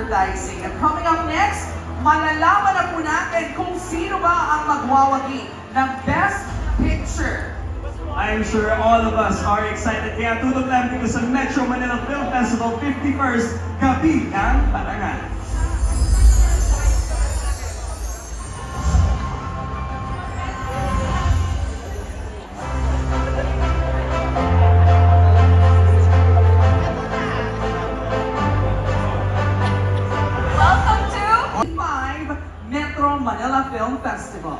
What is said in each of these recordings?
merchandising. And coming up next, malalaman na po natin kung sino ba ang magwawagi ng Best Picture. I'm sure all of us are excited. Kaya tutok lang dito sa Metro Manila Film Festival 51st Gabi ng Parangal. Welcome to 5 Metro Manila Film Festival.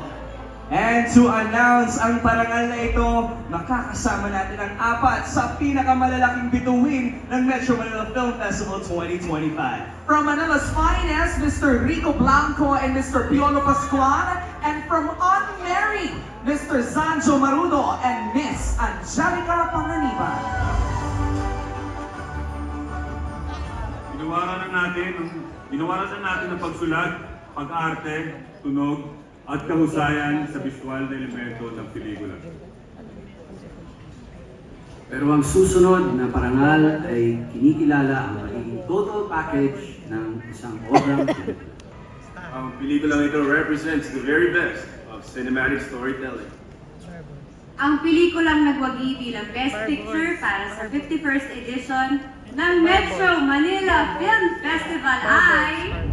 And to announce ang parangal na ito, makakasama natin ang apat sa pinakamalalaking bituin ng Metro Manila Film Festival 2025. From Manila's finest, Mr. Rico Blanco and Mr. Piolo Pascual. And from Aunt Mary, Mr. Sancho Marudo and Miss Angelica Panganiban. Ginawaran natin ang pagsulat, pag-arte, tunog, at kahusayan sa visual na elemento ng pelikula. Pero ang susunod na parangal ay kinikilala ang magiging total package ng isang obrang pelikula. Ang pelikulang ito represents the very best of cinematic storytelling. Ang pelikulang nagwagi bilang Best Picture para sa 51st edition ng Metro Manila Film Festival ay...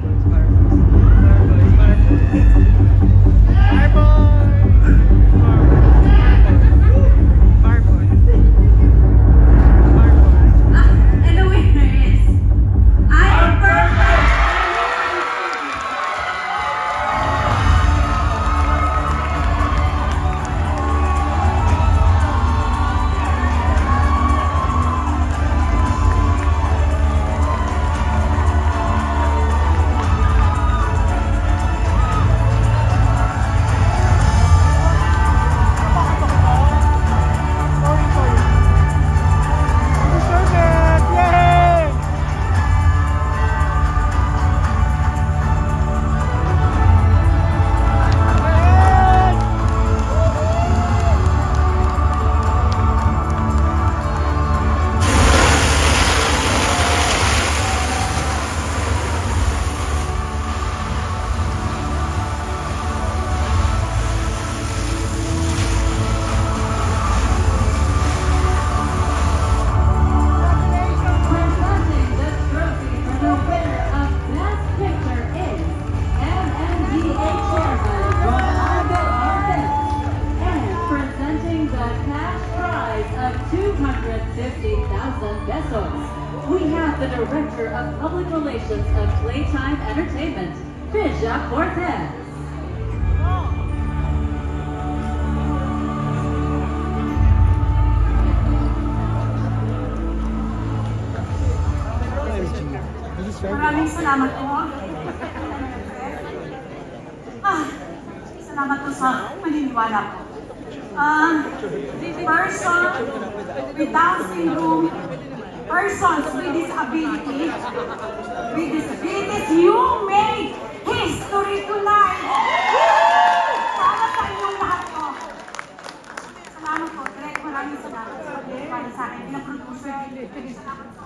And the winner is... I Am Perfect! Presenting the trophy for the winner of Best Picture is MMDA Chairman Ronaldo Artes. And presenting the cash prize of 250,000 pesos, we have the Director of Public Relations of Playtime Entertainment, Fisha Cortez. Maraming salamat po. Salamat po sa paniniwala po. Person with Down syndrome, persons with disability, you made history tonight! Para sa inyong lahat po. Salamat po, Direk. Maraming salamat sa paniniwala sa akin. Pinaproducer. Salamat po.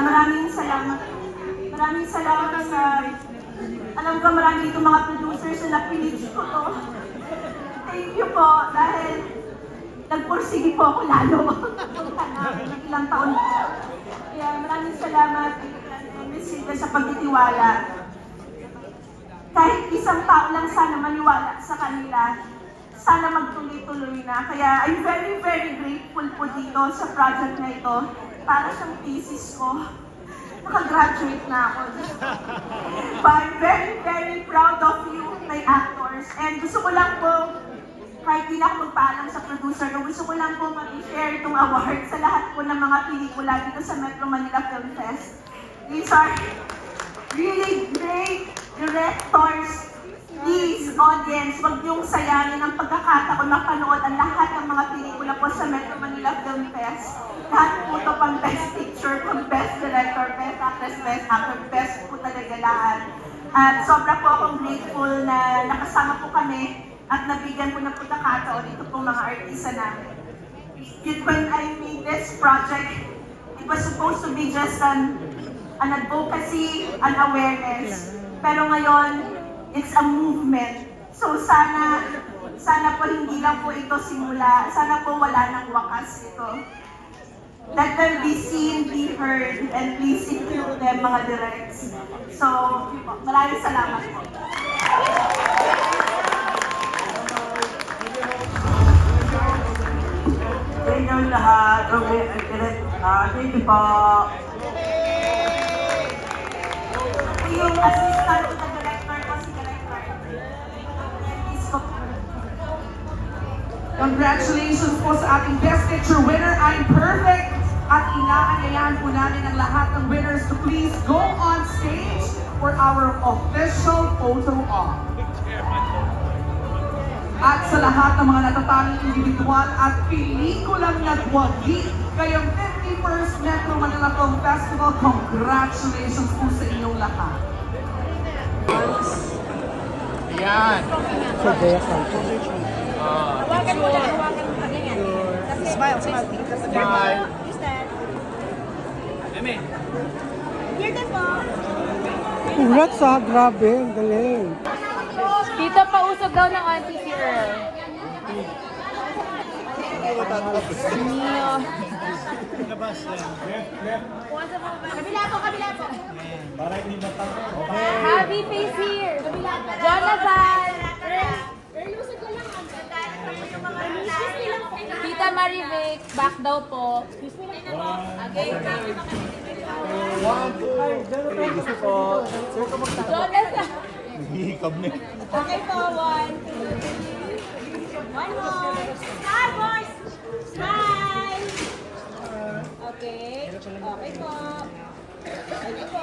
Maraming salamat. Maraming salamat sa... Alam ko marami dito mga producers na napilit ko to. Thank you po dahil nagpursige po ako lalo. Ng ilang taon po. Kaya maraming salamat Miss Silvia sa pagtitiwala. Kahit isang tao lang sana maniwala sa kanila, sana magtuloy-tuloy na. Kaya I'm very, very grateful po dito sa project na ito. Para siyang thesis ko. Nakagraduate na ako. But I'm very, very proud of you, my actors. And gusto ko lang po, kahit di na ako magpaalam sa producer, no, gusto ko lang po mag-share itong award sa lahat po ng mga pelikula dito sa Metro Manila Film Fest. These are really great directors. Please, audience, wag niyong sayangin ang pagkakataon na panood ang lahat ng mga pelikula po sa Metro Manila Film Fest. Lahat po ito pang Best Picture, pang Best Director, Best Actress, Best Actor, Best po talaga lahat. At sobra po akong grateful na nakasama po kami at nabigyan po ng pagkakataon ito pong mga artista namin. When I made this project, it was supposed to be just an advocacy, an awareness. Pero ngayon, it's a movement. So sana po hindi lang po ito simula, sana po wala nang wakas ito. Let them be seen, be heard, and please include them, mga directs. So, yun po. Maraming salamat po. Thank you lahat. Thank you po. Yung assistant ko na director ko, si Director. Please po. Congratulations po sa ating Best Picture winner, I'm Perfect! At inaanyayahan po namin ang lahat ng winners to please go on stage for our official photo op. At sa lahat ng mga natatanging individual at pelikulang nagwagi ngayong 51st Metro Manila Film Festival, congratulations po sa inyong lahat. Congrats ha, grabe, ang galing. Tito, pausog daw ng auntie si Earl. Neo. Kabila po, kabila po. Happy face here. Jonathan. Tita Marivic, back daw po. Jonathan. Okay po, 1, 2, 3. One more. Hi, boys! Hi! Okay. Okay po. Okay po.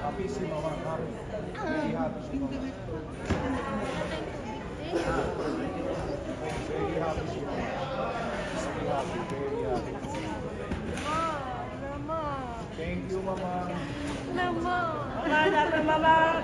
Happy si Mama, happy. Very happy si Mama. Very happy si Mama. Very happy, very happy. Thank you, Mama. Mama,